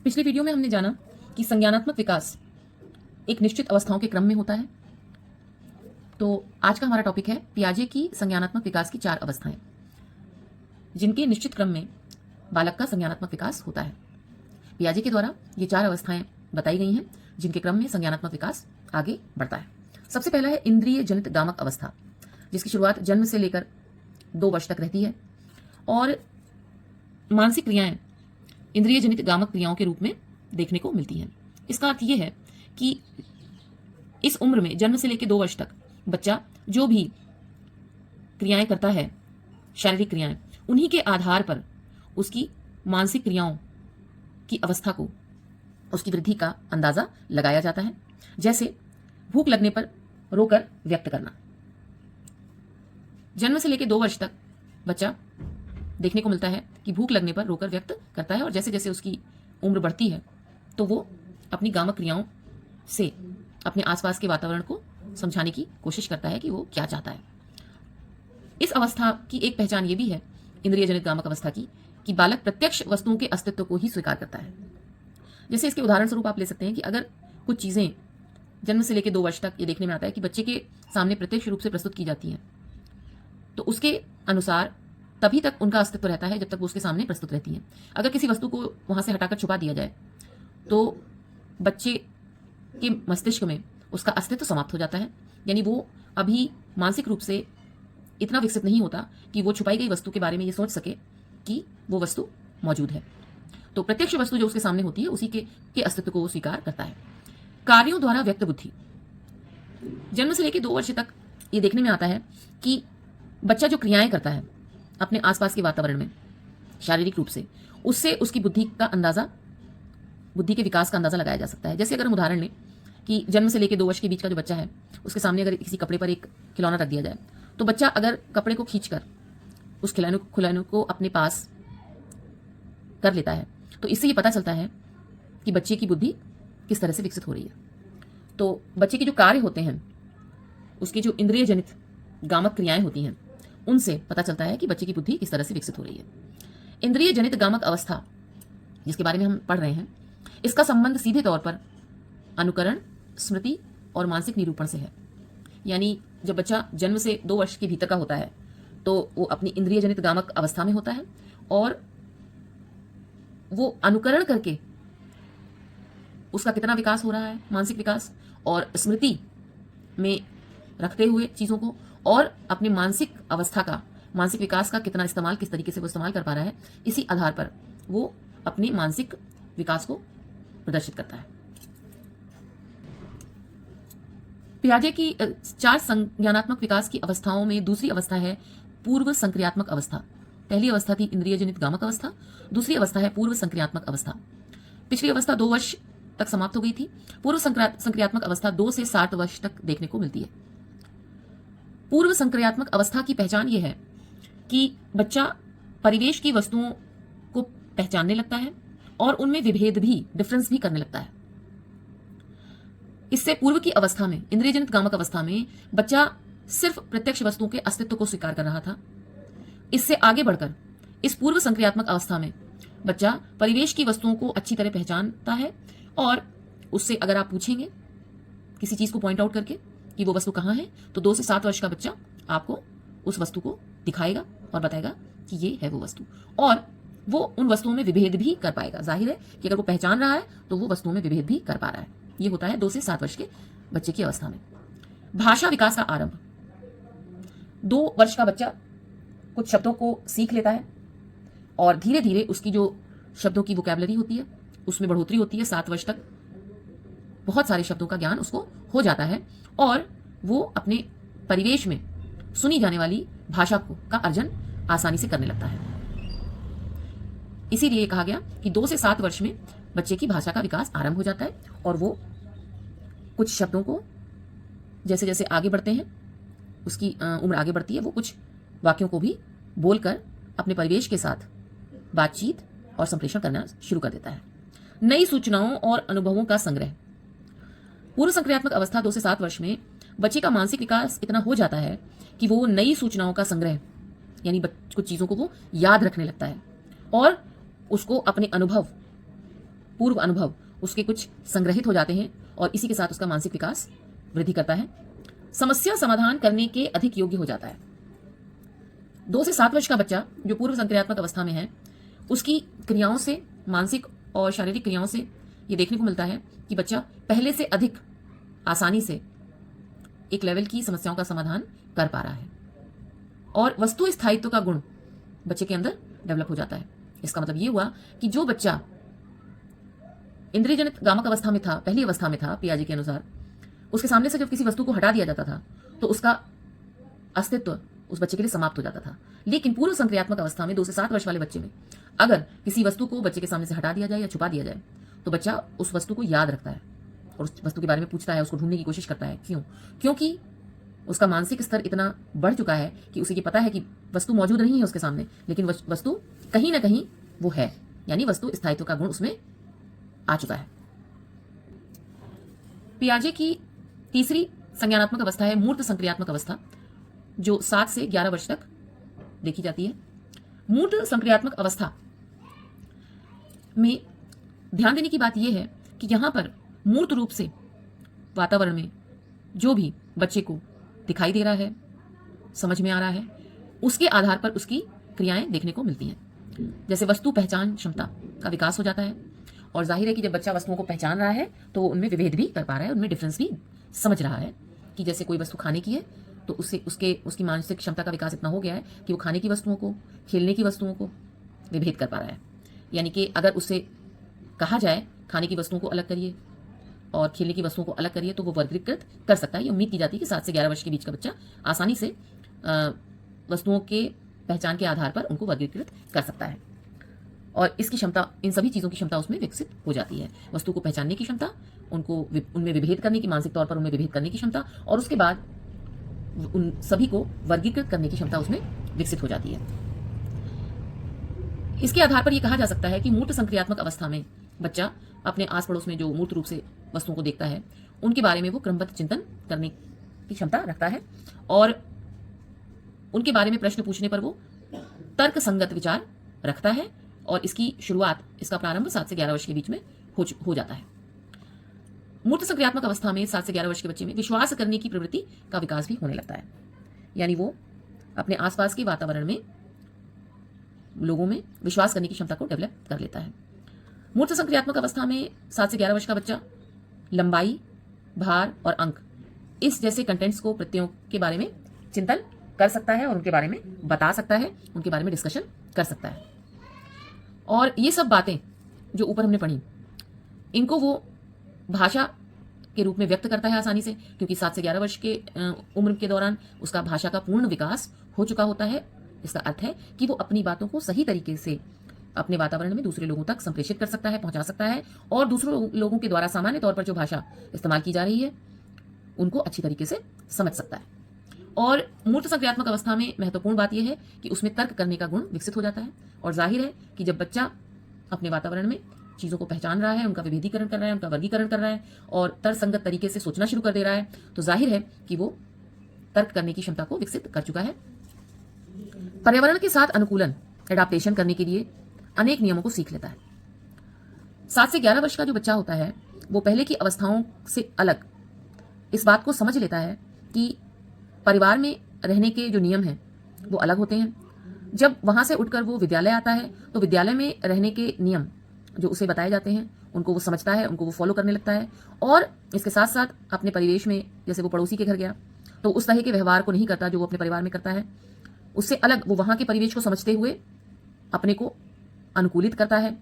पिछले वीडियो में हमने जाना कि संज्ञानात्मक विकास एक निश्चित अवस्थाओं के क्रम में होता है। तो आज का हमारा टॉपिक है पियाजे की संज्ञानात्मक विकास की 4 अवस्थाएं, जिनके निश्चित क्रम में बालक का संज्ञानात्मक विकास होता है। पियाजे के द्वारा ये 4 अवस्थाएं बताई गई हैं, जिनके क्रम में संज्ञानात्मक विकास आगे बढ़ता है। सबसे पहला है इंद्रिय जनित गामक अवस्था, जिसकी शुरुआत जन्म से लेकर 2 वर्ष तक रहती है और मानसिक क्रियाएं इंद्रिय जनित गामक क्रियाओं के रूप में देखने को मिलती हैं। इसका अर्थ यह है कि इस उम्र में जन्म से लेकर 2 वर्ष तक बच्चा जो भी क्रियाएं करता है, शारीरिक क्रियाएं, उन्हीं के आधार पर उसकी मानसिक क्रियाओं की अवस्था को, उसकी वृद्धि का अंदाजा लगाया जाता है। जैसे भूख लगने पर रोकर व्यक्त करना। जन्म से लेकर 2 वर्ष तक बच्चा देखने को मिलता है कि भूख लगने पर रोकर व्यक्त करता है, और जैसे जैसे उसकी उम्र बढ़ती है तो वो अपनी गामक क्रियाओं से अपने आसपास के वातावरण को समझाने की कोशिश करता है कि वो क्या चाहता है। इस अवस्था की एक पहचान ये भी है, इंद्रिय जनित गामक अवस्था की, कि बालक प्रत्यक्ष वस्तुओं के अस्तित्व को ही स्वीकार करता है। जैसे इसके उदाहरण स्वरूप आप ले सकते हैं कि अगर कुछ चीजें जन्म से लेकर 2 वर्ष तक ये देखने में आता है कि बच्चे के सामने प्रत्यक्ष रूप से प्रस्तुत की जाती हैं, तो उसके अनुसार तभी तक उनका अस्तित्व रहता है जब तक वो उसके सामने प्रस्तुत रहती हैं। अगर किसी वस्तु को वहां से हटाकर छुपा दिया जाए तो बच्चे के मस्तिष्क में उसका अस्तित्व समाप्त हो जाता है। यानी वो अभी मानसिक रूप से इतना विकसित नहीं होता कि वो छुपाई गई वस्तु के बारे में ये सोच सके कि वो वस्तु मौजूद है। तो प्रत्यक्ष वस्तु जो उसके सामने होती है उसी के अस्तित्व को वो स्वीकार करता है। कार्यों द्वारा व्यक्त बुद्धि। जन्म से लेकर 2 वर्ष तक ये देखने में आता है कि बच्चा जो क्रियाएं करता है अपने आसपास के वातावरण में शारीरिक रूप से, उससे उसकी बुद्धि के विकास का अंदाजा लगाया जा सकता है। जैसे अगर हम उदाहरण लें कि जन्म से लेकर 2 वर्ष के बीच का जो बच्चा है, उसके सामने अगर किसी कपड़े पर एक खिलौना रख दिया जाए, तो बच्चा अगर कपड़े को खींचकर उस खिलौने को अपने पास कर लेता है, तो इससे ये पता चलता है कि बच्चे की बुद्धि किस तरह से विकसित हो रही है। तो बच्चे के जो कार्य होते हैं, उसकी जो इंद्रिय जनित गामक क्रियाएं होती हैं, उनसे पता चलता है कि बच्चे की बुद्धि किस तरह से विकसित हो रही है। इंद्रिय जनित गामक अवस्था, जिसके बारे में हम पढ़ रहे हैं, इसका संबंध सीधे तौर पर अनुकरण, स्मृति और मानसिक निरूपण से है। यानी जब बच्चा जन्म से 2 वर्ष के भीतर का होता है तो वो अपनी इंद्रिय जनित गामक अवस्था में होता है, और वो अनुकरण करके उसका कितना विकास हो रहा है, मानसिक विकास, और स्मृति में रखते हुए चीजों को, और अपने मानसिक अवस्था का, मानसिक विकास का कितना इस्तेमाल, किस तरीके से वो इस्तेमाल कर पा रहा है, इसी आधार पर वो अपने मानसिक विकास को प्रदर्शित करता है। पियाजे की 4 संज्ञानात्मक विकास की अवस्थाओं में दूसरी अवस्था है पूर्व संक्रियात्मक अवस्था। पहली अवस्था थी इंद्रिय जनित गामक अवस्था, दूसरी अवस्था है पूर्व संक्रियात्मक अवस्था। पिछली अवस्था 2 वर्ष तक समाप्त हो गई थी। पूर्व संक्रियात्मक अवस्था 2 से 7 वर्ष तक देखने को मिलती है। पूर्व संक्रियात्मक अवस्था की पहचान यह है कि बच्चा परिवेश की वस्तुओं को पहचानने लगता है और उनमें विभेद भी, डिफरेंस भी करने लगता है। इससे पूर्व की अवस्था में, इंद्रिय जनित गामक अवस्था में, बच्चा सिर्फ प्रत्यक्ष वस्तुओं के अस्तित्व को स्वीकार कर रहा था। इससे आगे बढ़कर इस पूर्व संक्रियात्मक अवस्था में बच्चा परिवेश की वस्तुओं को अच्छी तरह पहचानता है, और उससे अगर आप पूछेंगे किसी चीज को पॉइंट आउट करके कि वो वस्तु कहाँ है, तो 2 से 7 वर्ष का बच्चा आपको उस वस्तु को दिखाएगा और बताएगा कि ये है वो वस्तु, और वो उन वस्तुओं में विभेद भी कर पाएगा। जाहिर है कि अगर वो पहचान रहा है तो वो वस्तुओं में विभेद भी कर पा रहा है। ये होता है 2 से 7 वर्ष के बच्चे की अवस्था में। भाषा विकास का आरंभ। 2 वर्ष का बच्चा कुछ शब्दों को सीख लेता है और धीरे धीरे उसकी जो शब्दों की वोकैबुलरी होती है उसमें बढ़ोतरी होती है। 7 वर्ष तक बहुत सारे शब्दों का ज्ञान उसको हो जाता है, और वो अपने परिवेश में सुनी जाने वाली भाषा का अर्जन आसानी से करने लगता है। इसीलिए कहा गया कि 2 से 7 वर्ष में बच्चे की भाषा का विकास आरंभ हो जाता है, और वो कुछ शब्दों को जैसे जैसे आगे बढ़ते हैं, उसकी उम्र आगे बढ़ती है, वो कुछ वाक्यों को भी बोलकर अपने परिवेश के साथ बातचीत और संप्रेषण करना शुरू कर देता है। नई सूचनाओं और अनुभवों का संग्रह। पूर्व संक्रियात्मक अवस्था 2 से 7 वर्ष में बच्चे का मानसिक विकास इतना हो जाता है कि वो नई सूचनाओं का संग्रह, यानी कुछ चीजों को वो याद रखने लगता है और उसको अपने अनुभव पूर्व अनुभव उसके कुछ संग्रहित हो जाते हैं और इसी के साथ उसका मानसिक विकास वृद्धि करता है। समस्या समाधान करने के अधिक योग्य हो जाता है। 2 से 7 वर्ष का बच्चा जो पूर्व संक्रियात्मक अवस्था में है, उसकी क्रियाओं से, मानसिक और शारीरिक क्रियाओं से ये देखने को मिलता है कि बच्चा पहले से अधिक आसानी से एक लेवल की समस्याओं का समाधान कर पा रहा है और वस्तु स्थायित्व का गुण बच्चे के अंदर डेवलप हो जाता है। इसका मतलब ये हुआ कि जो बच्चा इंद्रियजनित गामक अवस्था में था, पहली अवस्था में था पियाजे के अनुसार, उसके सामने से जब किसी वस्तु को हटा दिया जाता था तो उसका अस्तित्व उस बच्चे के लिए समाप्त हो जाता था। लेकिन पूर्व संक्रियात्मक अवस्था में 2 से 7 वर्ष वाले बच्चे में अगर किसी वस्तु को बच्चे के सामने से हटा दिया जाए या छुपा दिया जाए तो बच्चा उस वस्तु को याद रखता है और उस वस्तु के बारे में पूछता है, उसको ढूंढने की कोशिश करता है। क्यों? क्योंकि उसका मानसिक स्तर इतना बढ़ चुका है कि उसे ये पता है कि वस्तु मौजूद नहीं है उसके सामने, लेकिन वस्तु कहीं ना कहीं वो है, यानी वस्तु स्थायित्व का गुण उसमें आ चुका है। पियाजे की तीसरी संज्ञानात्मक अवस्था है मूर्त संक्रियात्मक अवस्था, जो 7 से 11 वर्ष तक देखी जाती है। मूर्त संक्रियात्मक अवस्था में ध्यान देने की बात यह है कि यहां पर मूर्त रूप से वातावरण में जो भी बच्चे को दिखाई दे रहा है, समझ में आ रहा है, उसके आधार पर उसकी क्रियाएं देखने को मिलती हैं। जैसे वस्तु पहचान क्षमता का विकास हो जाता है और जाहिर है कि जब बच्चा वस्तुओं को पहचान रहा है तो उनमें विभेद भी कर पा रहा है, उनमें डिफरेंस भी समझ रहा है कि जैसे कोई वस्तु खाने की है तो उसकी मानसिक क्षमता का विकास इतना हो गया है कि वो खाने की वस्तुओं को, खेलने की वस्तुओं को विभेद कर पा रहा है। यानी कि अगर उससे कहा जाए खाने की वस्तुओं को अलग करिए और खेलने की वस्तुओं को अलग करिए तो वो वर्गीकृत कर सकता है। ये उम्मीद की जाती है कि 7 से 11 वर्ष के बीच का बच्चा आसानी से वस्तुओं के पहचान के आधार पर उनको वर्गीकृत कर सकता है और इसकी क्षमता, इन सभी चीज़ों की क्षमता उसमें विकसित हो जाती है। वस्तु को पहचानने की क्षमता, उनमें विभेद करने की, मानसिक तौर पर उनमें विभेद करने की क्षमता और उसके बाद उन सभी को वर्गीकृत करने की क्षमता उसमें विकसित हो जाती है। इसके आधार पर यह कहा जा सकता है कि मूर्त संक्रियात्मक अवस्था में बच्चा अपने आस पड़ोस में जो मूर्त रूप से वस्तुओं को देखता है उनके बारे में वो क्रमबद्ध चिंतन करने की क्षमता रखता है और उनके बारे में प्रश्न पूछने पर वो तर्क संगत विचार रखता है और इसकी शुरुआत, इसका प्रारंभ 7 से 11 वर्ष के बीच में हो जाता है। मूर्त संक्रियात्मक अवस्था में 7 से 11 वर्ष के बच्चे में विश्वास करने की प्रवृत्ति का विकास भी होने लगता है, यानी वो अपने आसपास के वातावरण में लोगों में विश्वास करने की क्षमता को डेवलप कर लेता है। मूर्त संक्रियात्मक अवस्था में 7 से 11 वर्ष का बच्चा लंबाई, भार और अंक, इस जैसे कंटेंट्स को, प्रत्ययों के बारे में चिंतन कर सकता है और उनके बारे में बता सकता है, उनके बारे में डिस्कशन कर सकता है। और ये सब बातें जो ऊपर हमने पढ़ी, इनको वो भाषा के रूप में व्यक्त करता है आसानी से, क्योंकि 7 से 11 वर्ष के उम्र के दौरान उसका भाषा का पूर्ण विकास हो चुका होता है। इसका अर्थ है कि वो अपनी बातों को सही तरीके से अपने वातावरण में दूसरे लोगों तक संप्रेषित कर सकता है, पहुंचा सकता है और दूसरों लोगों के द्वारा सामान्य तौर पर जो भाषा इस्तेमाल की जा रही है उनको अच्छी तरीके से समझ सकता है। और मूर्त संक्रियात्मक अवस्था में महत्वपूर्ण बात यह है कि उसमें तर्क करने का गुण विकसित हो जाता है और जाहिर है कि जब बच्चा अपने वातावरण में चीज़ों को पहचान रहा है, उनका विभेदीकरण कर रहा है, उनका वर्गीकरण कर रहा है और तर्कसंगत तरीके से सोचना शुरू कर दे रहा है, तो जाहिर है कि वो तर्क करने की क्षमता को विकसित कर चुका है। पर्यावरण के साथ अनुकूलन, एडाप्टेशन करने के लिए अनेक नियमों को सीख लेता है। 7 से 11 वर्ष का जो बच्चा होता है वो पहले की अवस्थाओं से अलग इस बात को समझ लेता है कि परिवार में रहने के जो नियम हैं वो अलग होते हैं। जब वहां से उठकर वो विद्यालय आता है तो विद्यालय में रहने के नियम जो उसे बताए जाते हैं उनको वो समझता है, उनको वो फॉलो करने लगता है और इसके साथ साथ अपने परिवेश में, जैसे वो पड़ोसी के घर गया तो उस तरह के व्यवहार को नहीं करता जो वो अपने परिवार में करता है। उससे अलग वो वहां के परिवेश को समझते हुए अपने को अनुकूलित करता है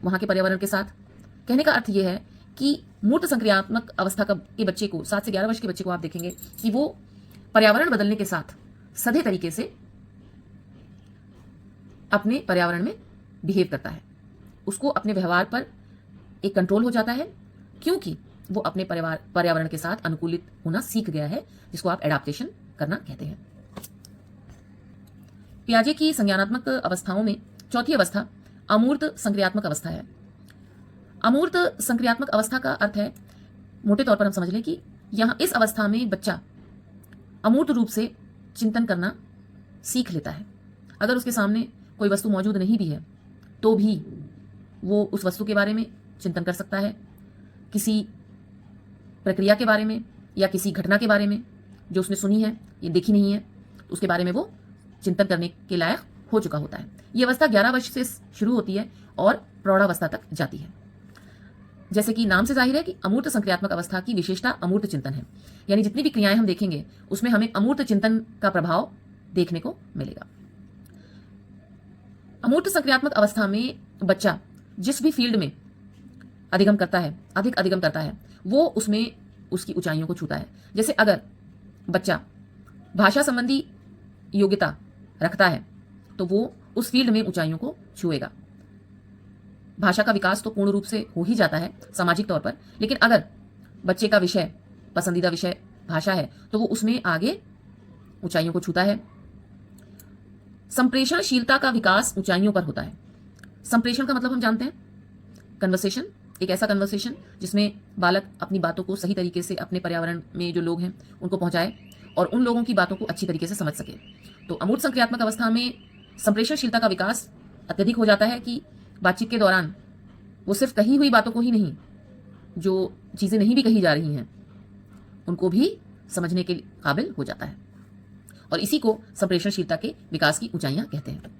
वहां के पर्यावरण के साथ। कहने का अर्थ यह है कि मूर्त संक्रियात्मक अवस्था के बच्चे को, 7 से 11 वर्ष के बच्चे को आप देखेंगे कि वो पर्यावरण बदलने के साथ सधे तरीके से अपने पर्यावरण में बिहेव करता है। उसको अपने व्यवहार पर एक कंट्रोल हो जाता है क्योंकि वो अपने पर्यावरण के साथ अनुकूलित होना सीख गया है, जिसको आप एडाप्टेशन करना कहते हैं। पियाजे की संज्ञानात्मक अवस्थाओं में चौथी अवस्था अमूर्त संक्रियात्मक अवस्था है। अमूर्त संक्रियात्मक अवस्था का अर्थ है, मोटे तौर पर हम समझ लें कि यहां इस अवस्था में बच्चा अमूर्त रूप से चिंतन करना सीख लेता है। अगर उसके सामने कोई वस्तु मौजूद नहीं भी है तो भी वो उस वस्तु के बारे में चिंतन कर सकता है, किसी प्रक्रिया के बारे में या किसी घटना के बारे में जो उसने सुनी है, ये देखी नहीं है, तो उसके बारे में वो चिंतन करने के लायक हो चुका होता है। ये अवस्था 11 वर्ष से शुरू होती है और प्रौढ़ावस्था तक जाती है। जैसे कि नाम से जाहिर है कि अमूर्त संक्रियात्मक अवस्था की विशेषता अमूर्त चिंतन है, यानी जितनी भी क्रियाएं हम देखेंगे उसमें हमें अमूर्त चिंतन का प्रभाव देखने को मिलेगा। अमूर्त संक्रियात्मक अवस्था में बच्चा जिस भी फील्ड में अधिगम करता है, अधिक अधिगम करता है, वो उसमें उसकी ऊंचाइयों को छूता है। जैसे अगर बच्चा भाषा संबंधी योग्यता रखता है तो वो उस फील्ड में ऊंचाइयों को छुएगा। भाषा का विकास तो पूर्ण रूप से हो ही जाता है सामाजिक तौर पर, लेकिन अगर बच्चे का विषय, पसंदीदा विषय भाषा है, तो वो उसमें आगे ऊंचाइयों को छूता है। संप्रेषणशीलता का विकास ऊंचाइयों पर होता है। संप्रेषण का मतलब हम जानते हैं, कन्वर्सेशन, एक ऐसा कन्वर्सेशन जिसमें बालक अपनी बातों को सही तरीके से अपने पर्यावरण में जो लोग हैं उनको पहुंचाए और उन लोगों की बातों को अच्छी तरीके से समझ सके। तो अमूर्त संक्रियात्मक अवस्था में संप्रेषणशीलता का विकास अत्यधिक हो जाता है कि बातचीत के दौरान वो सिर्फ कही हुई बातों को ही नहीं, जो चीज़ें नहीं भी कही जा रही हैं उनको भी समझने के काबिल हो जाता है, और इसी को संप्रेषणशीलता के विकास की ऊंचाइयां कहते हैं।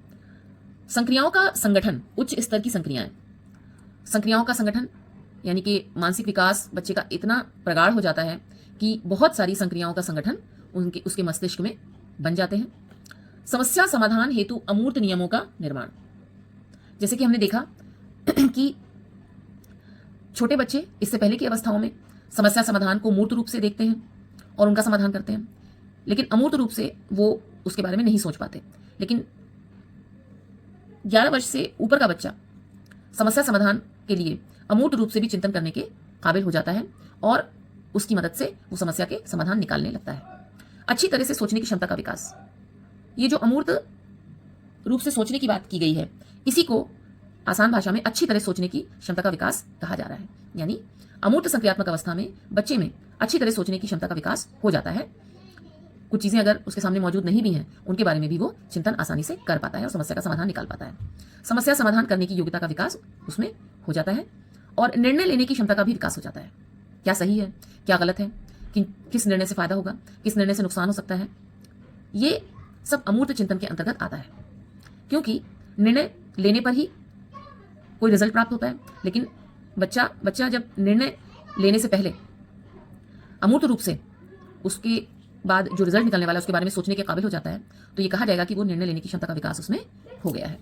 संक्रियाओं का संगठन, उच्च स्तर की संक्रियाएं। संक्रियाओं का संगठन यानी कि मानसिक विकास बच्चे का इतना प्रगाढ़ हो जाता है कि बहुत सारी संक्रियाओं का संगठन उसके मस्तिष्क में बन जाते हैं। समस्या समाधान हेतु अमूर्त नियमों का निर्माण। जैसे कि हमने देखा कि छोटे बच्चे इससे पहले की अवस्थाओं में समस्या समाधान को मूर्त रूप से देखते हैं और उनका समाधान करते हैं, लेकिन अमूर्त रूप से वो उसके बारे में नहीं सोच पाते। लेकिन 11 वर्ष से ऊपर का बच्चा समस्या समाधान के लिए अमूर्त रूप से भी चिंतन करने के काबिल हो जाता है और उसकी मदद से वो समस्या के समाधान निकालने लगता है। अच्छी तरह से सोचने की क्षमता का विकास। ये जो अमूर्त रूप से सोचने की बात की गई है, इसी को आसान भाषा में अच्छी तरह सोचने की क्षमता का विकास कहा जा रहा है। यानी अमूर्त संक्रियात्मक अवस्था में बच्चे में अच्छी तरह सोचने की क्षमता का विकास हो जाता है। कुछ चीज़ें अगर उसके सामने मौजूद नहीं भी हैं, उनके बारे में भी वो चिंतन आसानी से कर पाता है और समस्या का समाधान निकाल पाता है। समस्या समाधान करने की योग्यता का विकास उसमें हो जाता है और निर्णय लेने की क्षमता का भी विकास हो जाता है। क्या सही है, क्या गलत है, कि किस निर्णय से फायदा होगा, किस निर्णय से नुकसान हो सकता है, ये सब अमूर्त चिंतन के अंतर्गत आता है, क्योंकि निर्णय लेने पर ही कोई रिजल्ट प्राप्त होता है। लेकिन बच्चा जब निर्णय लेने से पहले अमूर्त रूप से उसके बाद जो रिजल्ट निकलने वाला है उसके बारे में सोचने के काबिल हो जाता है, तो ये कहा जाएगा कि वो निर्णय लेने की क्षमता का विकास उसमें हो गया है।